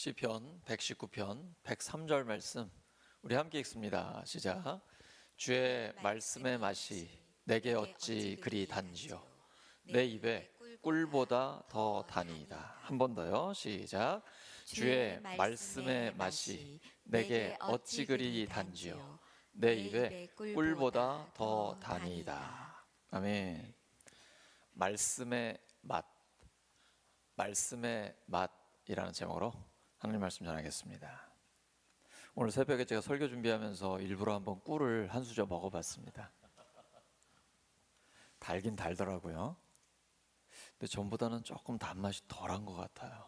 시편 119편 103절 말씀 우리 함께 읽습니다. 시작. 주의 말씀의 맛이 내게 어찌 그리 단지요 내 입에 꿀보다 더 다니이다. 한 번 더요. 시작. 주의 말씀의 맛이 내게 어찌 그리 단지요 내 입에 꿀보다 더 다니이다. 아멘. 말씀의 맛, 말씀의 맛이라는 제목으로 하나님 말씀 전하겠습니다. 오늘 새벽에 제가 설교 준비하면서 일부러 한번 꿀을 한 수저 먹어봤습니다. 달긴 달더라고요. 근데 전보다는 조금 단맛이 덜한 것 같아요.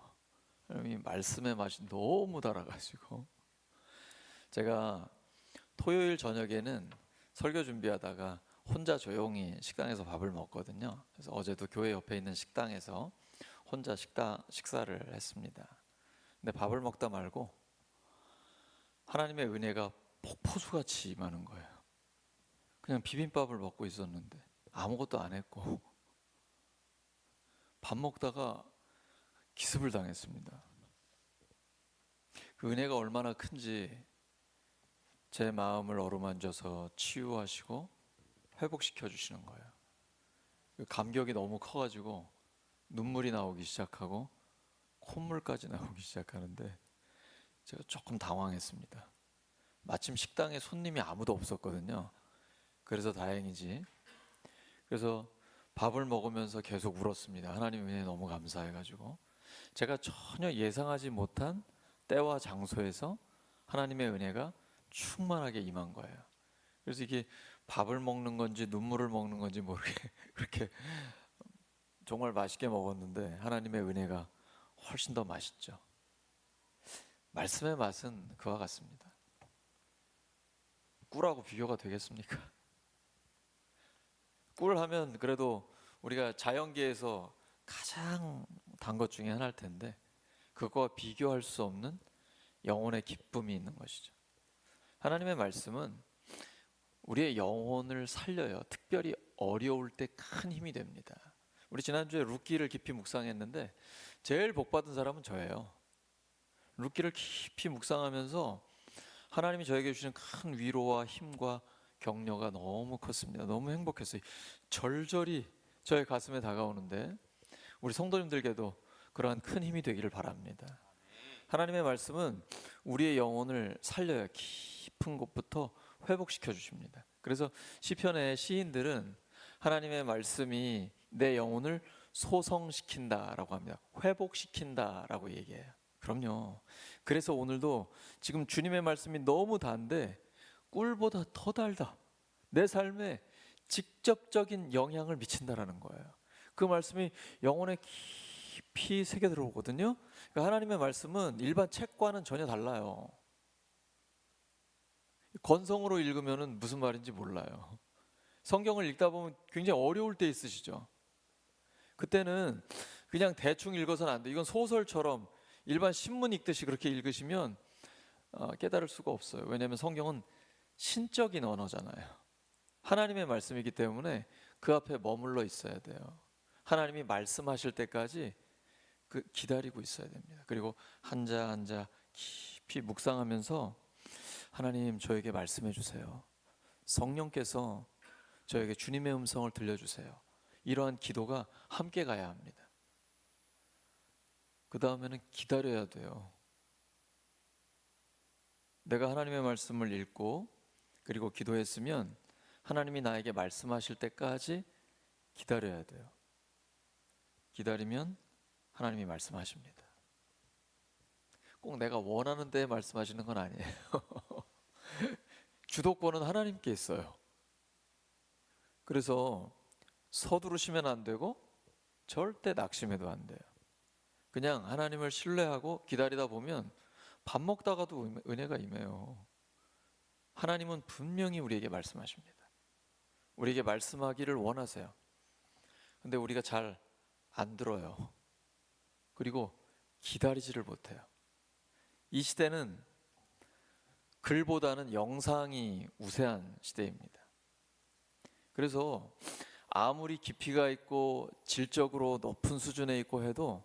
이 말씀의 맛이 너무 달아가지고 제가 토요일 저녁에는 설교 준비하다가 혼자 조용히 식당에서 밥을 먹거든요. 그래서 어제도 교회 옆에 있는 식당에서 혼자 식사를 했습니다. 근데 밥을 먹다 말고 하나님의 은혜가 폭포수같이 임하는 거예요. 그냥 비빔밥을 먹고 있었는데 아무것도 안 했고 밥 먹다가 기습을 당했습니다. 그 은혜가 얼마나 큰지 제 마음을 어루만져서 치유하시고 회복시켜 주시는 거예요. 그 감격이 너무 커가지고 눈물이 나오기 시작하고 콧물까지 나오기 시작하는데 제가 조금 당황했습니다. 마침 식당에 손님이 아무도 없었거든요. 그래서 다행이지. 그래서 밥을 먹으면서 계속 울었습니다. 하나님 은혜 너무 감사해가지고 제가 전혀 예상하지 못한 때와 장소에서 하나님의 은혜가 충만하게 임한 거예요. 그래서 이게 밥을 먹는 건지 눈물을 먹는 건지 모르게 그렇게 정말 맛있게 먹었는데 하나님의 은혜가 훨씬 더 맛있죠. 말씀의 맛은 그와 같습니다. 꿀하고 비교가 되겠습니까? 꿀 하면 그래도 우리가 자연계에서 가장 단 것 중에 하나일 텐데 그거와 비교할 수 없는 영혼의 기쁨이 있는 것이죠. 하나님의 말씀은 우리의 영혼을 살려요. 특별히 어려울 때 큰 힘이 됩니다. 우리 지난주에 룻기를 깊이 묵상했는데 제일 복받은 사람은 저예요. 룻기를 깊이 묵상하면서 하나님이 저에게 주신 큰 위로와 힘과 격려가 너무 컸습니다. 너무 행복했어요. 절절히 저의 가슴에 다가오는데 우리 성도님들께도 그러한 큰 힘이 되기를 바랍니다. 하나님의 말씀은 우리의 영혼을 살려요. 깊은 곳부터 회복시켜 주십니다. 그래서 시편의 시인들은 하나님의 말씀이 내 영혼을 소성시킨다라고 합니다. 회복시킨다라고 얘기해요. 그럼요. 그래서 오늘도 지금 주님의 말씀이 너무 단데 꿀보다 더 달다. 내 삶에 직접적인 영향을 미친다라는 거예요. 그 말씀이 영혼에 깊이 새겨 들어오거든요. 그러니까 하나님의 말씀은 일반 책과는 전혀 달라요. 건성으로 읽으면 무슨 말인지 몰라요. 성경을 읽다 보면 굉장히 어려울 때 있으시죠. 그때는 그냥 대충 읽어서는 안 돼. 이건 소설처럼 일반 신문 읽듯이 그렇게 읽으시면 깨달을 수가 없어요. 왜냐하면 성경은 신적인 언어잖아요. 하나님의 말씀이기 때문에 그 앞에 머물러 있어야 돼요. 하나님이 말씀하실 때까지 기다리고 있어야 됩니다. 그리고 한자 한자 깊이 묵상하면서 하나님 저에게 말씀해 주세요. 성령께서 저에게 주님의 음성을 들려주세요. 이러한 기도가 함께 가야 합니다. 그 다음에는 기다려야 돼요. 내가 하나님의 말씀을 읽고 그리고 기도했으면 하나님이 나에게 말씀하실 때까지 기다려야 돼요. 기다리면 하나님이 말씀하십니다. 꼭 내가 원하는 때에 말씀하시는 건 아니에요. 주도권은 하나님께 있어요. 그래서 서두르시면 안 되고 절대 낙심해도 안 돼요. 그냥 하나님을 신뢰하고 기다리다 보면 밥 먹다가도 은혜가 임해요. 하나님은 분명히 우리에게 말씀하십니다. 우리에게 말씀하기를 원하세요. 근데 우리가 잘 안 들어요. 그리고 기다리지를 못해요. 이 시대는 글보다는 영상이 우세한 시대입니다. 그래서 아무리 깊이가 있고 질적으로 높은 수준에 있고 해도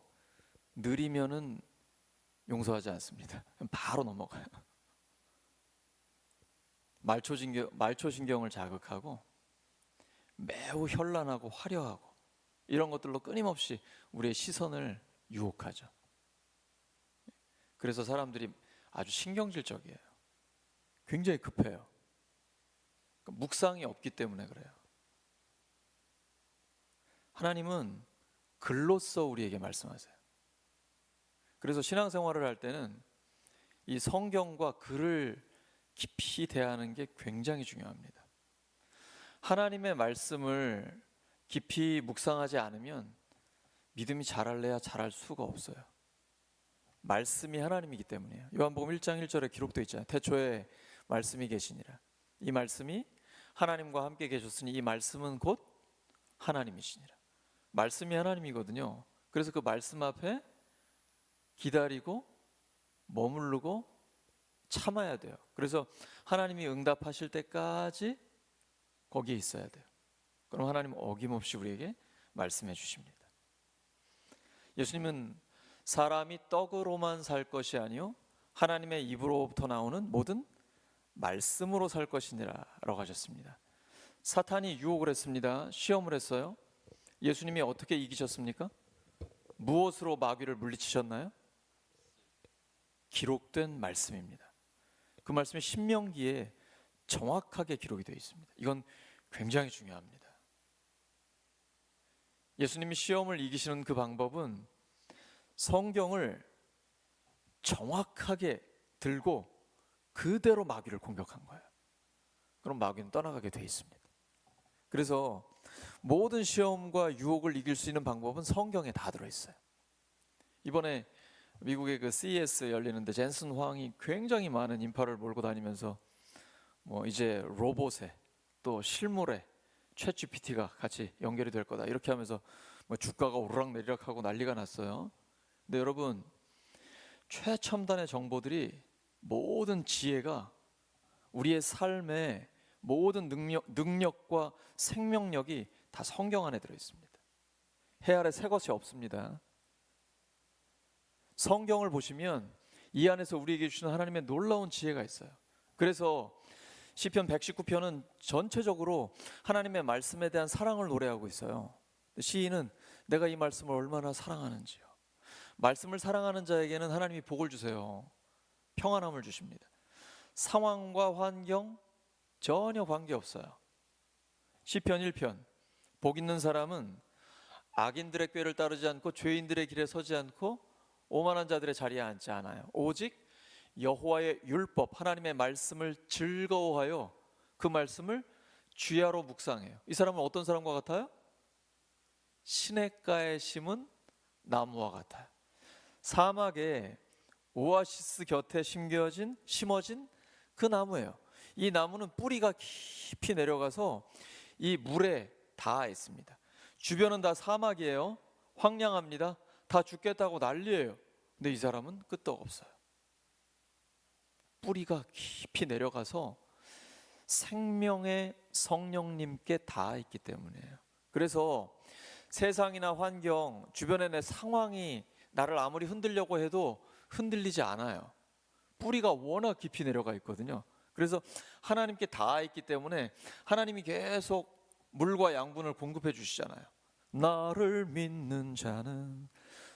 느리면은 용서하지 않습니다. 바로 넘어가요. 말초신경을 자극하고 매우 현란하고 화려하고 이런 것들로 끊임없이 우리의 시선을 유혹하죠. 그래서 사람들이 아주 신경질적이에요. 굉장히 급해요. 묵상이 없기 때문에 그래요. 하나님은 글로써 우리에게 말씀하세요. 그래서 신앙생활을 할 때는 이 성경과 글을 깊이 대하는 게 굉장히 중요합니다. 하나님의 말씀을 깊이 묵상하지 않으면 믿음이 자랄래야 자랄 수가 없어요. 말씀이 하나님이기 때문이에요. 요한복음 1장 1절에 기록되어 있잖아요. 태초에 말씀이 계시니라. 이 말씀이 하나님과 함께 계셨으니 이 말씀은 곧 하나님이시니라. 말씀이 하나님이거든요. 그래서 그 말씀 앞에 기다리고 머무르고 참아야 돼요. 그래서 하나님이 응답하실 때까지 거기에 있어야 돼요. 그럼 하나님은 어김없이 우리에게 말씀해 주십니다. 예수님은 사람이 떡으로만 살 것이 아니요 하나님의 입으로부터 나오는 모든 말씀으로 살 것이니라 라고 하셨습니다. 사탄이 유혹을 했습니다. 시험을 했어요. 예수님이 어떻게 이기셨습니까? 무엇으로 마귀를 물리치셨나요? 기록된 말씀입니다. 그 말씀이 신명기에 정확하게 기록이 되어 있습니다. 이건 굉장히 중요합니다. 예수님이 시험을 이기시는 그 방법은 성경을 정확하게 들고 그대로 마귀를 공격한 거예요. 그럼 마귀는 떠나가게 돼 있습니다. 그래서 모든 시험과 유혹을 이길 수 있는 방법은 성경에 다 들어있어요. 이번에 미국의 그 CES 열리는데 젠슨 황이 굉장히 많은 인파를 몰고 다니면서 이제 로봇에 또 실물에 챗GPT가 같이 연결이 될 거다 이렇게 하면서 주가가 오르락내리락하고 난리가 났어요. 근데 여러분, 최첨단의 정보들이 모든 지혜가 우리의 삶의 모든 능력과 생명력이 다 성경 안에 들어있습니다. 해 아래 새 것이 없습니다. 성경을 보시면 이 안에서 우리에게 주시는 하나님의 놀라운 지혜가 있어요. 그래서 시편 119편은 전체적으로 하나님의 말씀에 대한 사랑을 노래하고 있어요. 시인은 내가 이 말씀을 얼마나 사랑하는지요. 말씀을 사랑하는 자에게는 하나님이 복을 주세요. 평안함을 주십니다. 상황과 환경 전혀 관계없어요. 시편 1편 복 있는 사람은 악인들의 꾀를 따르지 않고 죄인들의 길에 서지 않고 오만한 자들의 자리에 앉지 않아요. 오직 여호와의 율법 하나님의 말씀을 즐거워하여 그 말씀을 주야로 묵상해요. 이 사람은 어떤 사람과 같아요? 시냇가에 심은 나무와 같아요. 사막에 오아시스 곁에 심어진 그 나무예요. 이 나무는 뿌리가 깊이 내려가서 이 물에 닿아 있습니다. 주변은 다 사막이에요. 황량합니다. 다 죽겠다고 난리예요. 근데 이 사람은 끄떡없어요. 뿌리가 깊이 내려가서 생명의 성령님께 닿아 있기 때문이에요. 그래서 세상이나 환경, 주변의 내 상황이 나를 아무리 흔들려고 해도 흔들리지 않아요. 뿌리가 워낙 깊이 내려가 있거든요. 그래서 하나님께 닿아 있기 때문에 하나님이 계속 물과 양분을 공급해 주시잖아요. 나를 믿는 자는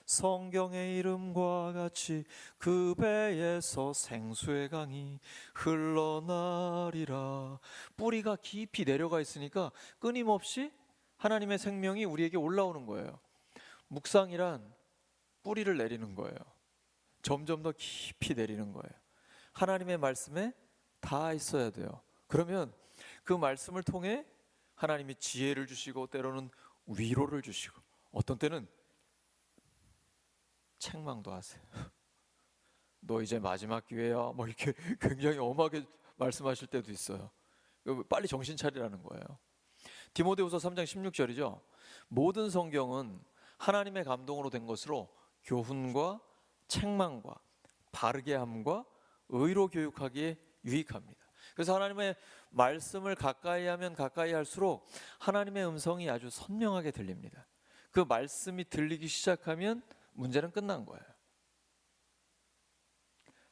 성경의 이름과 같이 그 배에서 생수의 강이 흘러나리라. 뿌리가 깊이 내려가 있으니까 끊임없이 하나님의 생명이 우리에게 올라오는 거예요. 묵상이란 뿌리를 내리는 거예요. 점점 더 깊이 내리는 거예요. 하나님의 말씀에 다 있어야 돼요. 그러면 그 말씀을 통해 하나님이 지혜를 주시고 때로는 위로를 주시고 어떤 때는 책망도 하세요. 너 이제 마지막 기회야. 이렇게 굉장히 엄하게 말씀하실 때도 있어요. 빨리 정신 차리라는 거예요. 디모데후서 3장 16절이죠. 모든 성경은 하나님의 감동으로 된 것으로 교훈과 책망과 바르게 함과 의로 교육하기에 유익합니다. 그래서 하나님의 말씀을 가까이 하면 가까이 할수록 하나님의 음성이 아주 선명하게 들립니다. 그 말씀이 들리기 시작하면 문제는 끝난 거예요.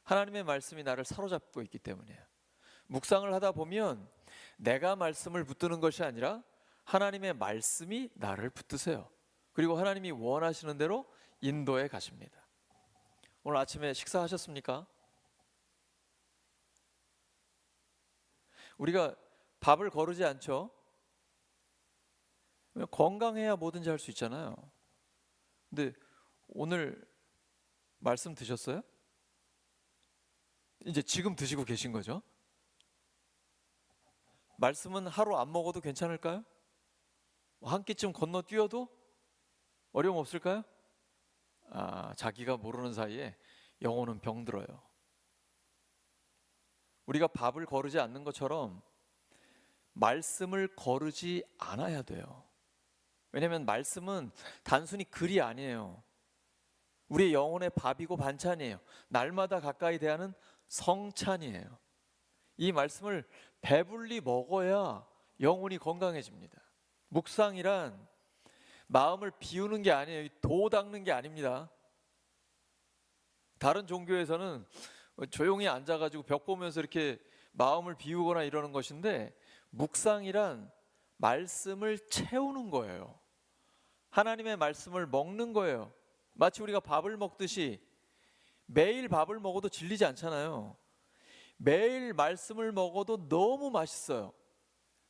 하나님의 말씀이 나를 사로잡고 있기 때문이에요. 묵상을 하다 보면 내가 말씀을 붙드는 것이 아니라 하나님의 말씀이 나를 붙드세요. 그리고 하나님이 원하시는 대로 인도해 가십니다. 오늘 아침에 식사하셨습니까? 우리가 밥을 거르지 않죠? 건강해야 뭐든지 할 수 있잖아요. 근데 오늘 말씀 드셨어요? 이제 지금 드시고 계신 거죠? 말씀은 하루 안 먹어도 괜찮을까요? 한 끼쯤 건너뛰어도 어려움 없을까요? 자기가 모르는 사이에 영혼은 병들어요. 우리가 밥을 거르지 않는 것처럼 말씀을 거르지 않아야 돼요. 왜냐하면 말씀은 단순히 글이 아니에요. 우리의 영혼의 밥이고 반찬이에요. 날마다 가까이 대하는 성찬이에요. 이 말씀을 배불리 먹어야 영혼이 건강해집니다. 묵상이란 마음을 비우는 게 아니에요. 도 닦는 게 아닙니다. 다른 종교에서는 조용히 앉아가지고 벽 보면서 이렇게 마음을 비우거나 이러는 것인데, 묵상이란 말씀을 채우는 거예요. 하나님의 말씀을 먹는 거예요. 마치 우리가 밥을 먹듯이 매일 밥을 먹어도 질리지 않잖아요. 매일 말씀을 먹어도 너무 맛있어요.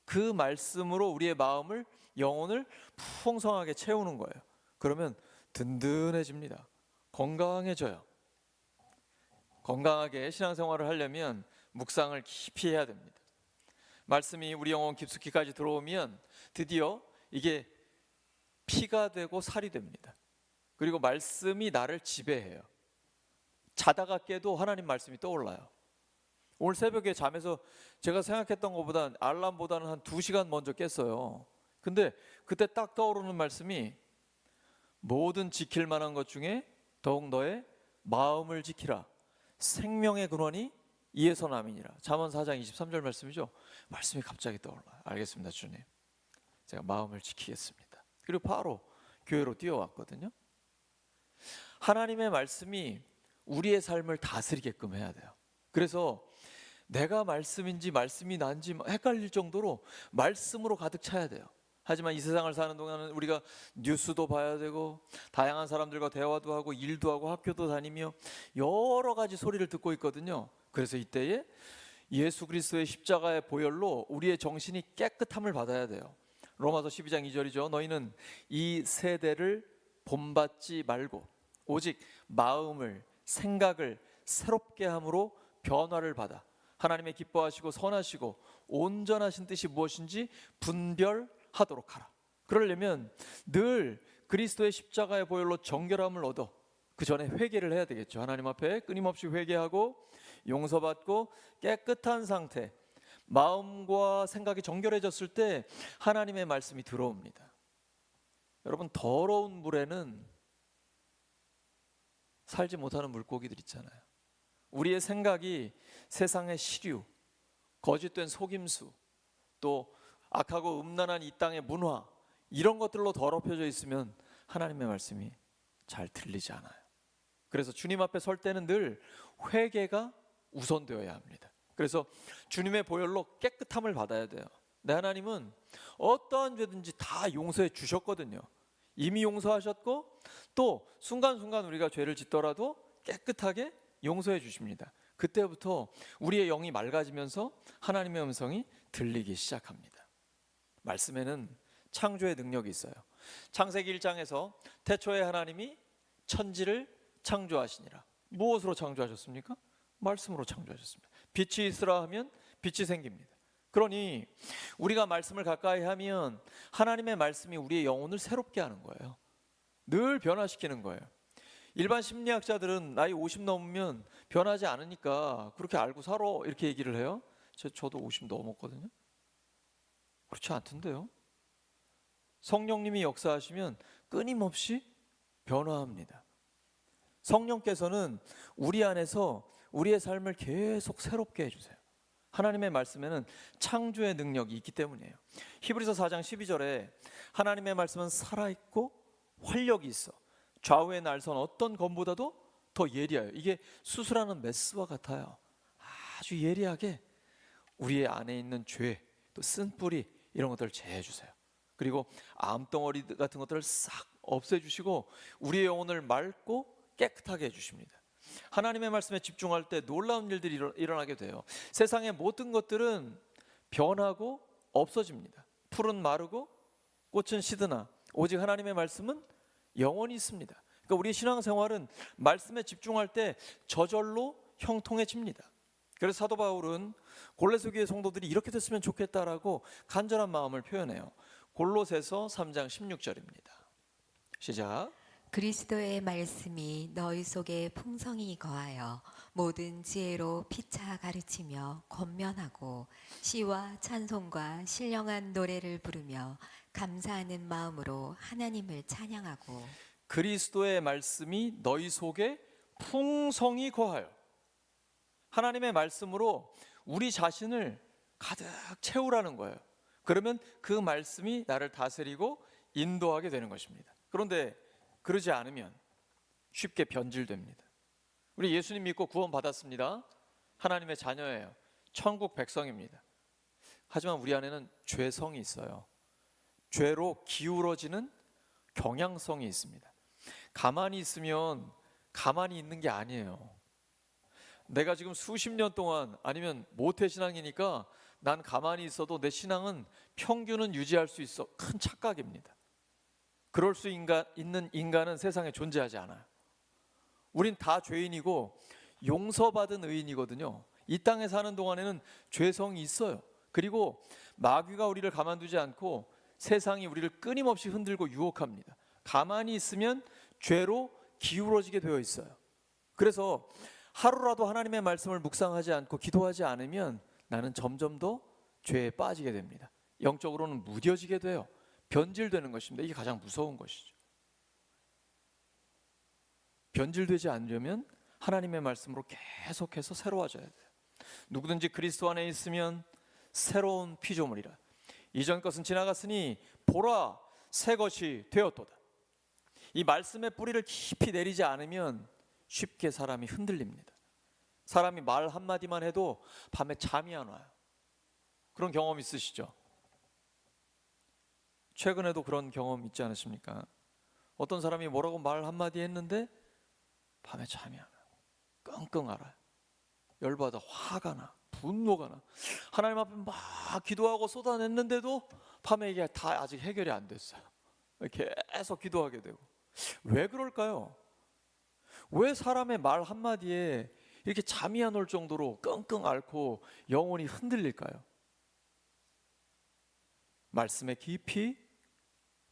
그 말씀으로 우리의 마음을, 영혼을 풍성하게 채우는 거예요. 그러면 든든해집니다. 건강해져요. 건강하게 신앙생활을 하려면 묵상을 깊이 해야 됩니다. 말씀이 우리 영혼 깊숙이까지 들어오면 드디어 이게 피가 되고 살이 됩니다. 그리고 말씀이 나를 지배해요. 자다가 깨도 하나님 말씀이 떠올라요. 오늘 새벽에 잠에서 제가 생각했던 것보다 알람보다는 한 2시간 먼저 깼어요. 근데 그때 딱 떠오르는 말씀이, 모든 지킬 만한 것 중에 더욱 너의 마음을 지키라. 생명의 근원이 이에서 남이니라. 잠언 4장 23절 말씀이죠. 말씀이 갑자기 떠올라요. 알겠습니다, 주님. 제가 마음을 지키겠습니다. 그리고 바로 교회로 뛰어왔거든요. 하나님의 말씀이 우리의 삶을 다스리게끔 해야 돼요. 그래서 내가 말씀인지 말씀이 난지 헷갈릴 정도로 말씀으로 가득 차야 돼요. 하지만 이 세상을 사는 동안은 우리가 뉴스도 봐야 되고, 다양한 사람들과 대화도 하고, 일도 하고, 학교도 다니며 여러 가지 소리를 듣고 있거든요. 그래서 이때에 예수 그리스도의 십자가의 보혈로 우리의 정신이 깨끗함을 받아야 돼요. 로마서 12장 2절이죠. 너희는 이 세대를 본받지 말고 오직 마음을, 생각을 새롭게 함으로 변화를 받아 하나님의 기뻐하시고 선하시고 온전하신 뜻이 무엇인지 분별하도록 하라. 그러려면 늘 그리스도의 십자가의 보혈로 정결함을 얻어 그 전에 회개를 해야 되겠죠. 하나님 앞에 끊임없이 회개하고 용서받고 깨끗한 상태, 마음과 생각이 정결해졌을 때 하나님의 말씀이 들어옵니다. 여러분, 더러운 물에는 살지 못하는 물고기들 있잖아요. 우리의 생각이 세상의 시류, 거짓된 속임수, 또 악하고 음란한 이 땅의 문화, 이런 것들로 더럽혀져 있으면 하나님의 말씀이 잘 들리지 않아요. 그래서 주님 앞에 설 때는 늘 회개가 우선되어야 합니다. 그래서 주님의 보혈로 깨끗함을 받아야 돼요. 내 하나님은 어떠한 죄든지 다 용서해 주셨거든요. 이미 용서하셨고, 또 순간순간 우리가 죄를 짓더라도 깨끗하게 용서해 주십니다. 그때부터 우리의 영이 맑아지면서 하나님의 음성이 들리기 시작합니다. 말씀에는 창조의 능력이 있어요. 창세기 1장에서 태초에 하나님이 천지를 창조하시니라. 무엇으로 창조하셨습니까? 말씀으로 창조하셨습니다. 빛이 있으라 하면 빛이 생깁니다. 그러니 우리가 말씀을 가까이 하면 하나님의 말씀이 우리의 영혼을 새롭게 하는 거예요. 늘 변화시키는 거예요. 일반 심리학자들은 나이 50 넘으면 변하지 않으니까 그렇게 알고 살아, 이렇게 얘기를 해요. 저도 50 넘었거든요. 그렇지 않던데요. 성령님이 역사하시면 끊임없이 변화합니다. 성령께서는 우리 안에서 우리의 삶을 계속 새롭게 해주세요. 하나님의 말씀에는 창조의 능력이 있기 때문이에요. 히브리서 4장 12절에 하나님의 말씀은 살아있고 활력이 있어 좌우의 날선 어떤 검보다도 더 예리해요. 이게 수술하는 메스와 같아요. 아주 예리하게 우리의 안에 있는 죄, 또 쓴뿌리 이런 것들을 제해주세요. 그리고 암덩어리 같은 것들을 싹 없애주시고 우리의 영혼을 맑고 깨끗하게 해주십니다. 하나님의 말씀에 집중할 때 놀라운 일들이 일어나게 돼요. 세상의 모든 것들은 변하고 없어집니다. 풀은 마르고 꽃은 시드나 오직 하나님의 말씀은 영원히 있습니다. 그러니까 우리의 신앙생활은 말씀에 집중할 때 저절로 형통해집니다. 그래서 사도 바울은 골로새 교회 성도들이 이렇게 됐으면 좋겠다라고 간절한 마음을 표현해요. 골로새서 3장 16절입니다. 시작. 그리스도의 말씀이 너희 속에 풍성히 거하여 모든 지혜로 피차 가르치며 권면하고 시와 찬송과 신령한 노래를 부르며 감사하는 마음으로 하나님을 찬양하고. 그리스도의 말씀이 너희 속에 풍성히 거하여, 하나님의 말씀으로 우리 자신을 가득 채우라는 거예요. 그러면 그 말씀이 나를 다스리고 인도하게 되는 것입니다. 그런데 그러지 않으면 쉽게 변질됩니다. 우리 예수님 믿고 구원 받았습니다. 하나님의 자녀예요. 천국 백성입니다. 하지만 우리 안에는 죄성이 있어요. 죄로 기울어지는 경향성이 있습니다. 가만히 있으면 가만히 있는 게 아니에요. 내가 지금 수십 년 동안 아니면 모태신앙이니까 난 가만히 있어도 내 신앙은 평균은 유지할 수 있어. 큰 착각입니다. 그럴 수 있는 인간은 세상에 존재하지 않아요. 우린 다 죄인이고 용서받은 의인이거든요. 이 땅에 사는 동안에는 죄성이 있어요. 그리고 마귀가 우리를 가만두지 않고 세상이 우리를 끊임없이 흔들고 유혹합니다. 가만히 있으면 죄로 기울어지게 되어 있어요. 그래서 하루라도 하나님의 말씀을 묵상하지 않고 기도하지 않으면 나는 점점 더 죄에 빠지게 됩니다. 영적으로는 무뎌지게 돼요. 변질되는 것입니다. 이게 가장 무서운 것이죠. 변질되지 않으려면 하나님의 말씀으로 계속해서 새로워져야 돼요. 누구든지 그리스도 안에 있으면 새로운 피조물이라. 이전 것은 지나갔으니 보라 새 것이 되었도다. 이 말씀의 뿌리를 깊이 내리지 않으면 쉽게 사람이 흔들립니다. 사람이 말 한마디만 해도 밤에 잠이 안 와요. 그런 경험 있으시죠? 최근에도 그런 경험 있지 않으십니까? 어떤 사람이 뭐라고 말 한마디 했는데 밤에 잠이 안 와요. 끙끙 앓아요. 열받아, 화가 나, 분노가 나. 하나님 앞에 막 기도하고 쏟아냈는데도 밤에 이게 다 아직 해결이 안 됐어요. 계속 기도하게 되고. 왜 그럴까요? 왜 사람의 말 한마디에 이렇게 잠이 안 올 정도로 끙끙 앓고 영혼이 흔들릴까요? 말씀에 깊이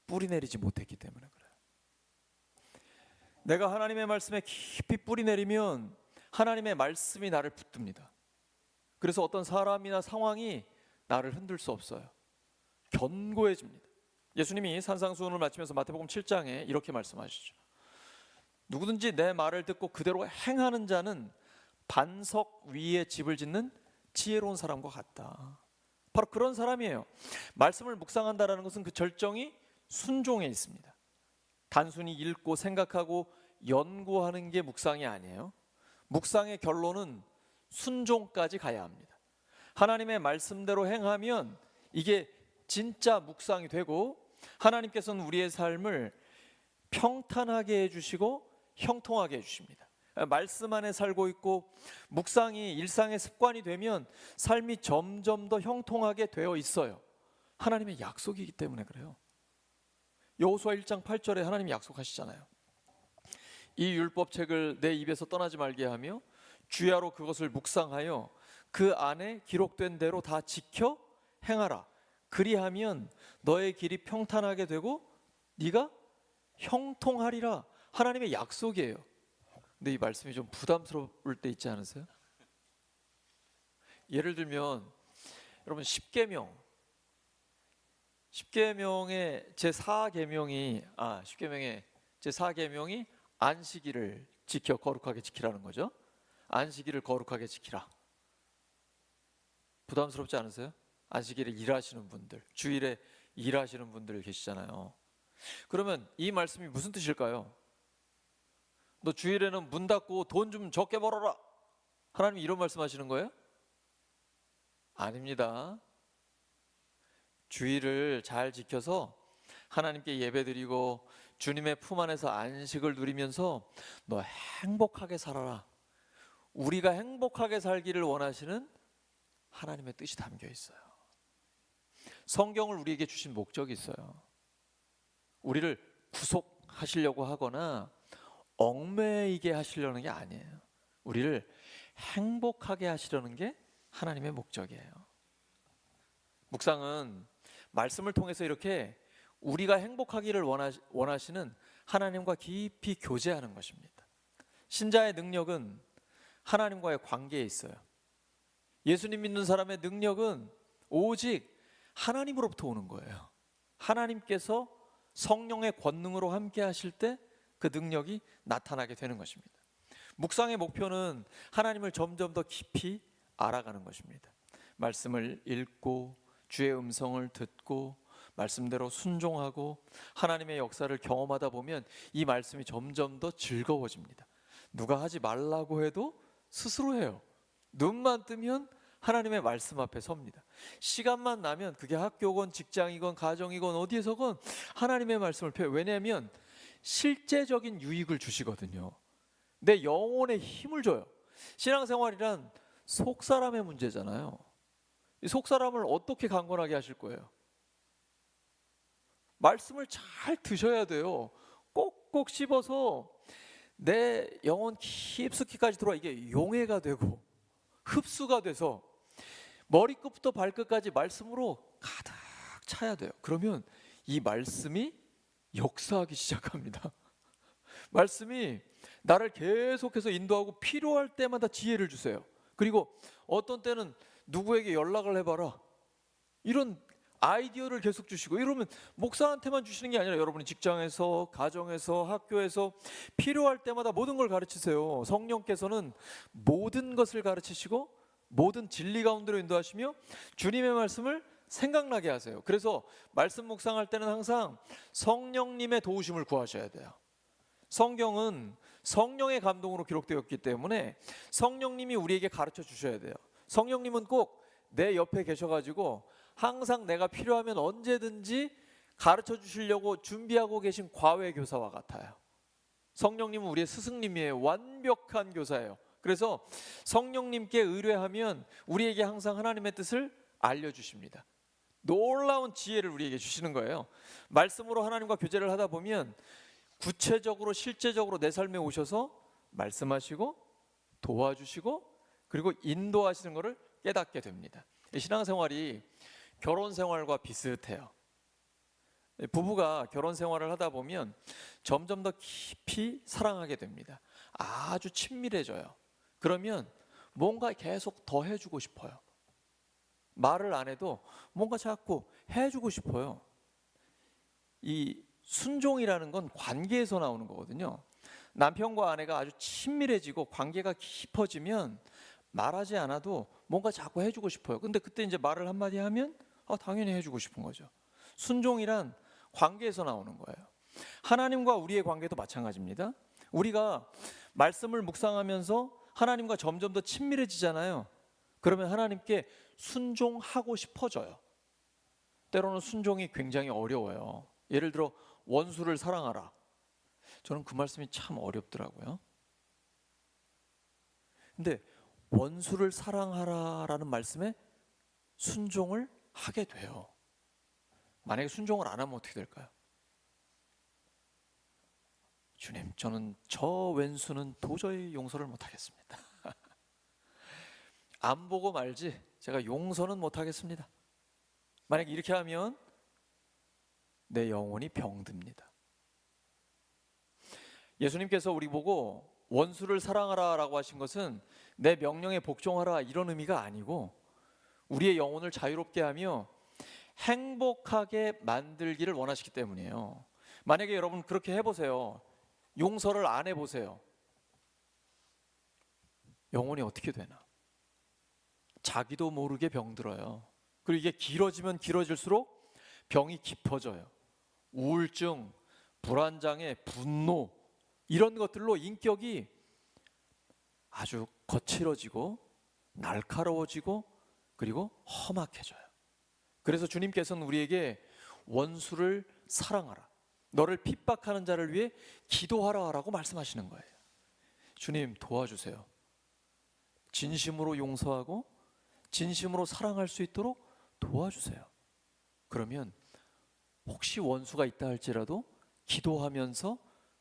뿌리 내리지 못했기 때문에 그래요. 내가 하나님의 말씀에 깊이 뿌리 내리면 하나님의 말씀이 나를 붙듭니다. 그래서 어떤 사람이나 상황이 나를 흔들 수 없어요. 견고해집니다. 예수님이 산상수훈을 마치면서 마태복음 7장에 이렇게 말씀하시죠. 누구든지 내 말을 듣고 그대로 행하는 자는 반석 위에 집을 짓는 지혜로운 사람과 같다. 바로 그런 사람이에요. 말씀을 묵상한다는 것은 그 절정이 순종에 있습니다. 단순히 읽고 생각하고 연구하는 게 묵상이 아니에요. 묵상의 결론은 순종까지 가야 합니다. 하나님의 말씀대로 행하면 이게 진짜 묵상이 되고 하나님께서는 우리의 삶을 평탄하게 해주시고 형통하게 해주십니다. 말씀 안에 살고 있고 묵상이 일상의 습관이 되면 삶이 점점 더 형통하게 되어 있어요. 하나님의 약속이기 때문에 그래요. 여호수아 1장 8절에 하나님이 약속하시잖아요. 이 율법책을 내 입에서 떠나지 말게 하며 주야로 그것을 묵상하여 그 안에 기록된 대로 다 지켜 행하라. 그리하면 너의 길이 평탄하게 되고 네가 형통하리라. 하나님의 약속이에요. 근데 이 말씀이 좀 부담스러울 때 있지 않으세요? 예를 들면 여러분 10계명의 제4계명이 안식일을 지켜 거룩하게 지키라는 거죠. 안식일을 거룩하게 지키라. 부담스럽지 않으세요? 안식일에 일하시는 분들, 주일에 일하시는 분들 계시잖아요. 그러면 이 말씀이 무슨 뜻일까요? 너 주일에는 문 닫고 돈 좀 적게 벌어라. 하나님 이런 말씀하시는 거예요? 아닙니다. 주일을 잘 지켜서 하나님께 예배드리고 주님의 품 안에서 안식을 누리면서 너 행복하게 살아라. 우리가 행복하게 살기를 원하시는 하나님의 뜻이 담겨 있어요. 성경을 우리에게 주신 목적이 있어요. 우리를 구속하시려고 하거나 얽매이게 하시려는 게 아니에요. 우리를 행복하게 하시려는 게 하나님의 목적이에요. 묵상은 말씀을 통해서 이렇게 우리가 행복하기를 원하시는 하나님과 깊이 교제하는 것입니다. 신자의 능력은 하나님과의 관계에 있어요. 예수님 믿는 사람의 능력은 오직 하나님으로부터 오는 거예요. 하나님께서 성령의 권능으로 함께 하실 때 그 능력이 나타나게 되는 것입니다. 묵상의 목표는 하나님을 점점 더 깊이 알아가는 것입니다. 말씀을 읽고 주의 음성을 듣고 말씀대로 순종하고 하나님의 역사를 경험하다 보면 이 말씀이 점점 더 즐거워집니다. 누가 하지 말라고 해도 스스로 해요. 눈만 뜨면 하나님의 말씀 앞에 섭니다. 시간만 나면 그게 학교건 직장이건 가정이건 어디에서건 하나님의 말씀을 펴요. 왜냐하면 실제적인 유익을 주시거든요. 내 영혼에 힘을 줘요. 신앙생활이란 속사람의 문제잖아요. 이 속사람을 어떻게 강건하게 하실 거예요? 말씀을 잘 드셔야 돼요. 꼭꼭 씹어서 내 영혼 깊숙이까지 들어와 이게 용해가 되고 흡수가 돼서 머리끝부터 발끝까지 말씀으로 가득 차야 돼요. 그러면 이 말씀이 역사하기 시작합니다. 말씀이 나를 계속해서 인도하고 필요할 때마다 지혜를 주세요. 그리고 어떤 때는 누구에게 연락을 해봐라 이런 아이디어를 계속 주시고, 이러면 목사한테만 주시는 게 아니라 여러분이 직장에서 가정에서 학교에서 필요할 때마다 모든 걸 가르치세요. 성령께서는 모든 것을 가르치시고 모든 진리 가운데로 인도하시며 주님의 말씀을 생각나게 하세요. 그래서 말씀 묵상할 때는 항상 성령님의 도우심을 구하셔야 돼요. 성경은 성령의 감동으로 기록되었기 때문에 성령님이 우리에게 가르쳐 주셔야 돼요. 성령님은 꼭 내 옆에 계셔가지고 항상 내가 필요하면 언제든지 가르쳐 주시려고 준비하고 계신 과외 교사와 같아요. 성령님은 우리의 스승님이에요. 완벽한 교사예요. 그래서 성령님께 의뢰하면 우리에게 항상 하나님의 뜻을 알려주십니다. 놀라운 지혜를 우리에게 주시는 거예요. 말씀으로 하나님과 교제를 하다 보면 구체적으로 실제적으로 내 삶에 오셔서 말씀하시고 도와주시고 그리고 인도하시는 것을 깨닫게 됩니다. 신앙생활이 결혼생활과 비슷해요. 부부가 결혼생활을 하다 보면 점점 더 깊이 사랑하게 됩니다. 아주 친밀해져요. 그러면 뭔가 계속 더 해주고 싶어요. 말을 안 해도 뭔가 자꾸 해주고 싶어요. 이 순종이라는 건 관계에서 나오는 거거든요. 남편과 아내가 아주 친밀해지고 관계가 깊어지면 말하지 않아도 뭔가 자꾸 해주고 싶어요. 근데 그때 이제 말을 한마디 하면 당연히 해주고 싶은 거죠. 순종이란 관계에서 나오는 거예요. 하나님과 우리의 관계도 마찬가지입니다. 우리가 말씀을 묵상하면서 하나님과 점점 더 친밀해지잖아요. 그러면 하나님께 순종하고 싶어져요. 때로는 순종이 굉장히 어려워요. 예를 들어 원수를 사랑하라. 저는 그 말씀이 참 어렵더라고요. 근데 원수를 사랑하라라는 말씀에 순종을 하게 돼요. 만약에 순종을 안 하면 어떻게 될까요? 주님, 저는 저 왼수는 도저히 용서를 못하겠습니다. 안 보고 말지 제가 용서는 못하겠습니다. 만약에 이렇게 하면 내 영혼이 병듭니다. 예수님께서 우리 보고 원수를 사랑하라 라고 하신 것은 내 명령에 복종하라 이런 의미가 아니고 우리의 영혼을 자유롭게 하며 행복하게 만들기를 원하시기 때문이에요. 만약에 여러분 그렇게 해보세요. 용서를 안 해보세요. 영혼이 어떻게 되나? 자기도 모르게 병들어요. 그리고 이게 길어지면 길어질수록 병이 깊어져요. 우울증, 불안장애, 분노, 이런 것들로 인격이 아주 거칠어지고 날카로워지고 그리고 험악해져요. 그래서 주님께서는 우리에게 원수를 사랑하라, 너를 핍박하는 자를 위해 기도하라라고 말씀하시는 거예요. 주님 도와주세요. 진심으로 용서하고 진심으로 사랑할 수 있도록 도와주세요. 그러면 혹시 원수가 있다 할지라도 기도하면서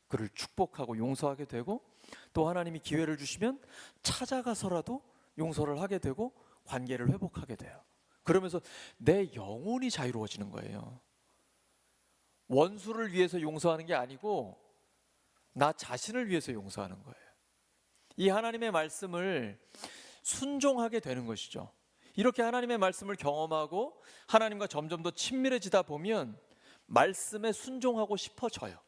그를 축복하고 용서하게 되고, 또 하나님이 기회를 주시면 찾아가서라도 용서를 하게 되고 관계를 회복하게 돼요. 그러면서 내 영혼이 자유로워지는 거예요. 원수를 위해서 용서하는 게 아니고 나 자신을 위해서 용서하는 거예요. 이 하나님의 말씀을 순종하게 되는 것이죠. 이렇게 하나님의 말씀을 경험하고 하나님과 점점 더 친밀해지다 보면 말씀에 순종하고 싶어져요.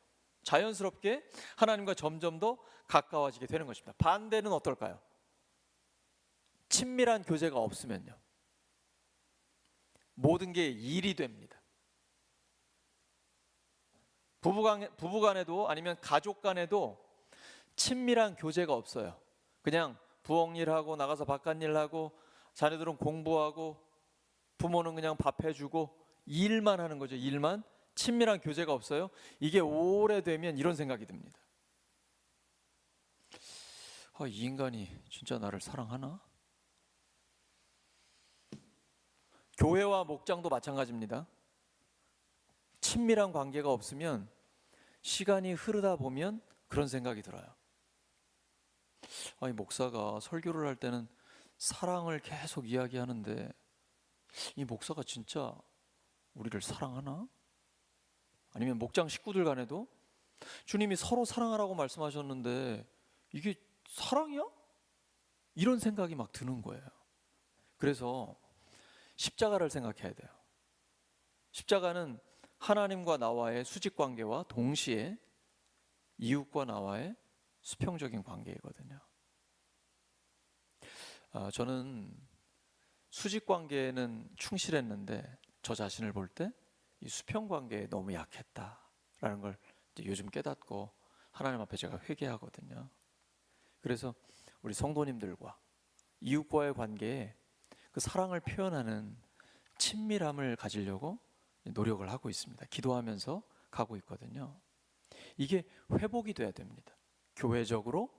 자연스럽게 하나님과 점점 더 가까워지게 되는 것입니다. 반대는 어떨까요? 친밀한 교제가 없으면요, 모든 게 일이 됩니다. 부부간에도 아니면 가족 간에도 친밀한 교제가 없어요. 그냥 부엌 일하고 나가서 바깥 일하고 자녀들은 공부하고 부모는 그냥 밥 해주고 일만 하는 거죠. 일만. 친밀한 교제가 없어요. 이게 오래되면 이런 생각이 듭니다. 이 인간이 진짜 나를 사랑하나? 교회와 목장도 마찬가지입니다. 친밀한 관계가 없으면 시간이 흐르다 보면 그런 생각이 들어요. 이 목사가 설교를 할 때는 사랑을 계속 이야기하는데 이 목사가 진짜 우리를 사랑하나? 아니면 목장 식구들 간에도 주님이 서로 사랑하라고 말씀하셨는데 이게 사랑이야? 이런 생각이 막 드는 거예요. 그래서 십자가를 생각해야 돼요. 십자가는 하나님과 나와의 수직 관계와 동시에 이웃과 나와의 수평적인 관계이거든요. 저는 수직 관계에는 충실했는데 저 자신을 볼 때 이 수평 관계에 너무 약했다라는 걸 이제 요즘 깨닫고 하나님 앞에 제가 회개하거든요. 그래서 우리 성도님들과 이웃과의 관계에 그 사랑을 표현하는 친밀함을 가지려고 노력을 하고 있습니다. 기도하면서 가고 있거든요. 이게 회복이 돼야 됩니다. 교회적으로,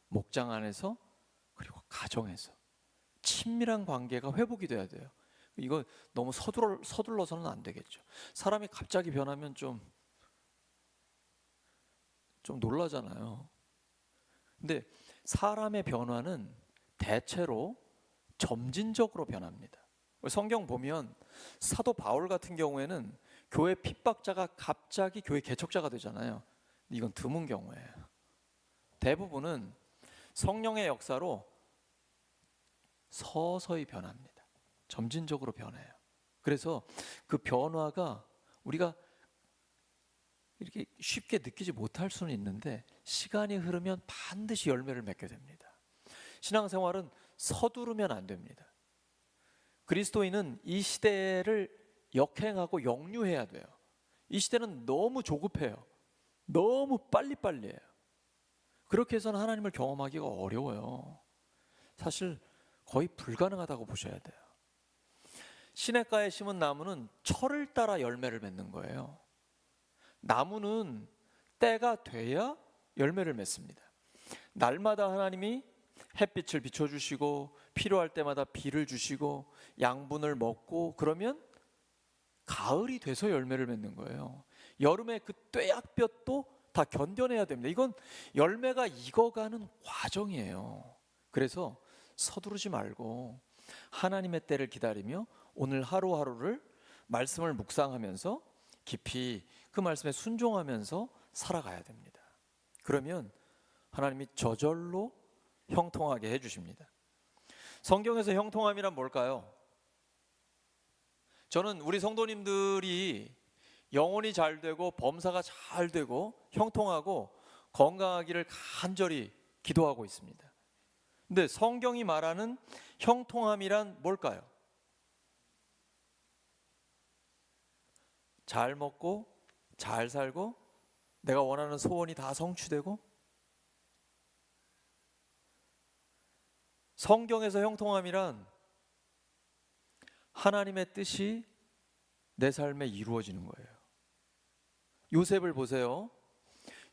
목장 안에서, 그리고 가정에서 친밀한 관계가 회복이 돼야 돼요. 이거 너무 서둘러서는 안 되겠죠. 사람이 갑자기 변하면 좀 놀라잖아요. 근데 사람의 변화는 대체로 점진적으로 변합니다. 성경 보면 사도 바울 같은 경우에는 교회 핍박자가 갑자기 교회 개척자가 되잖아요. 이건 드문 경우예요. 대부분은 성령의 역사로 서서히 변합니다. 점진적으로 변해요. 그래서 그 변화가 우리가 이렇게 쉽게 느끼지 못할 수는 있는데 시간이 흐르면 반드시 열매를 맺게 됩니다. 신앙생활은 서두르면 안 됩니다. 그리스도인은 이 시대를 역행하고 역류해야 돼요. 이 시대는 너무 조급해요. 너무 빨리빨리해요. 그렇게 해서는 하나님을 경험하기가 어려워요. 사실 거의 불가능하다고 보셔야 돼요. 시냇가에 심은 나무는 철을 따라 열매를 맺는 거예요. 나무는 때가 돼야 열매를 맺습니다. 날마다 하나님이 햇빛을 비춰주시고 필요할 때마다 비를 주시고 양분을 먹고 그러면 가을이 돼서 열매를 맺는 거예요. 여름에 그 뙤약볕도 다 견뎌내야 됩니다. 이건 열매가 익어가는 과정이에요. 그래서 서두르지 말고 하나님의 때를 기다리며 오늘 하루하루를 말씀을 묵상하면서 깊이 그 말씀에 순종하면서 살아가야 됩니다. 그러면 하나님이 저절로 형통하게 해주십니다. 성경에서 형통함이란 뭘까요? 저는 우리 성도님들이 영혼이 잘 되고 범사가 잘 되고 형통하고 건강하기를 간절히 기도하고 있습니다. 근데 성경이 말하는 형통함이란 뭘까요? 잘 먹고 잘 살고 내가 원하는 소원이 다 성취되고 성경에서 형통함이란 하나님의 뜻이 내 삶에 이루어지는 거예요. 요셉을 보세요.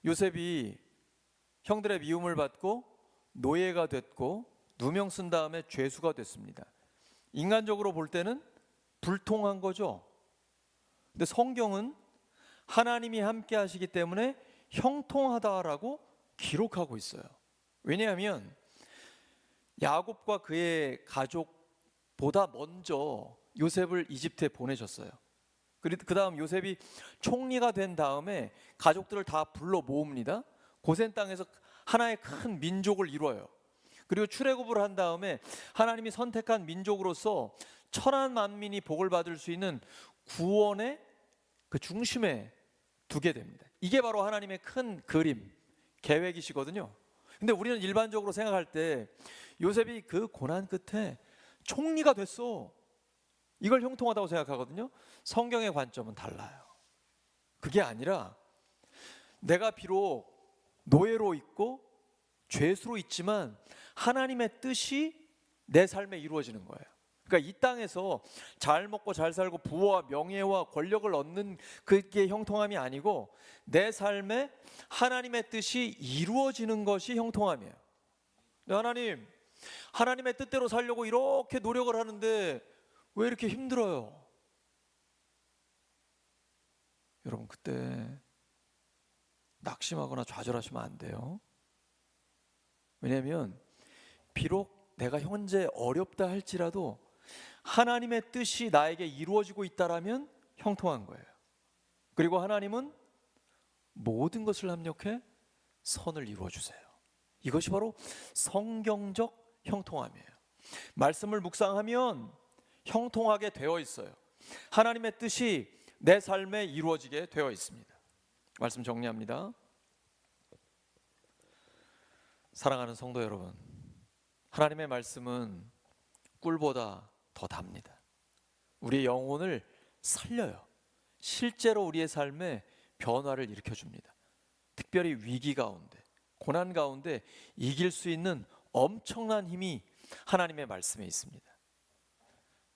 요셉이 형들의 미움을 받고 노예가 됐고 누명 쓴 다음에 죄수가 됐습니다. 인간적으로 볼 때는 불통한 거죠. 근데 성경은 하나님이 함께 하시기 때문에 형통하다라고 기록하고 있어요. 왜냐하면 야곱과 그의 가족보다 먼저 요셉을 이집트에 보내셨어요. 그 다음 요셉이 총리가 된 다음에 가족들을 다 불러 모읍니다. 고센 땅에서 하나의 큰 민족을 이뤄요. 그리고 출애굽을 한 다음에 하나님이 선택한 민족으로서 천한 만민이 복을 받을 수 있는 구원의 그 중심에 두게 됩니다. 이게 바로 하나님의 큰 그림, 계획이시거든요. 근데 우리는 일반적으로 생각할 때 요셉이 그 고난 끝에 총리가 됐어, 이걸 형통하다고 생각하거든요. 성경의 관점은 달라요. 그게 아니라 내가 비록 노예로 있고 죄수로 있지만 하나님의 뜻이 내 삶에 이루어지는 거예요. 그러니까 이 땅에서 잘 먹고 잘 살고 부와 명예와 권력을 얻는 그게 형통함이 아니고 내 삶에 하나님의 뜻이 이루어지는 것이 형통함이에요. 하나님의 뜻대로 살려고 이렇게 노력을 하는데 왜 이렇게 힘들어요? 여러분, 그때 낙심하거나 좌절하시면 안 돼요. 왜냐하면 비록 내가 현재 어렵다 할지라도 하나님의 뜻이 나에게 이루어지고 있다라면 형통한 거예요. 그리고 하나님은 모든 것을 합력해 선을 이루어 주세요. 이것이 바로 성경적 형통함이에요. 말씀을 묵상하면 형통하게 되어 있어요. 하나님의 뜻이 내 삶에 이루어지게 되어 있습니다. 말씀 정리합니다. 사랑하는 성도 여러분, 하나님의 말씀은 꿀보다 더 답니다. 우리의 영혼을 살려요. 실제로 우리의 삶에 변화를 일으켜줍니다. 특별히 위기 가운데, 고난 가운데 이길 수 있는 엄청난 힘이 하나님의 말씀에 있습니다.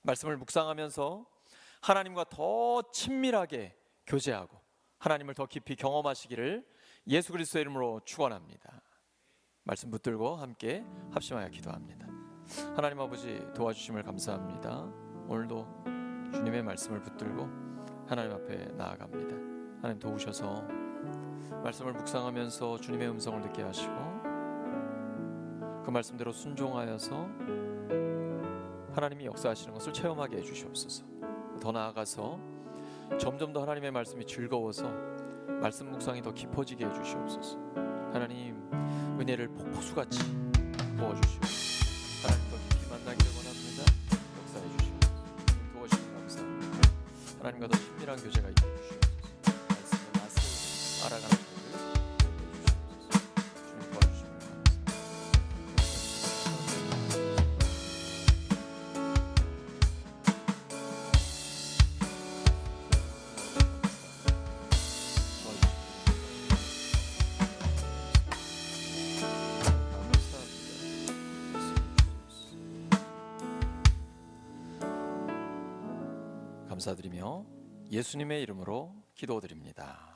말씀을 묵상하면서 하나님과 더 친밀하게 교제하고 하나님을 더 깊이 경험하시기를 예수 그리스도의 이름으로 축원합니다. 말씀 붙들고 함께 합심하여 기도합니다. 하나님 아버지, 도와주심을 감사합니다. 오늘도 주님의 말씀을 붙들고 하나님 앞에 나아갑니다. 하나님 도우셔서 말씀을 묵상하면서 주님의 음성을 듣게 하시고 그 말씀대로 순종하여서 하나님이 역사하시는 것을 체험하게 해주시옵소서. 더 나아가서 점점 더 하나님의 말씀이 즐거워서 말씀 묵상이 더 깊어지게 해주시옵소서. 하나님, 은혜를 폭포수같이 부어주시고 하나님 더 깊이 만나기를 원합니다. 역사해 주시옵소서. 도와주시면 감사합니다. 하나님과 더 친밀한 교제가 있게 해주시옵소서. 말씀의 맛을 알아가는 감사드리며 예수님의 이름으로 기도드립니다.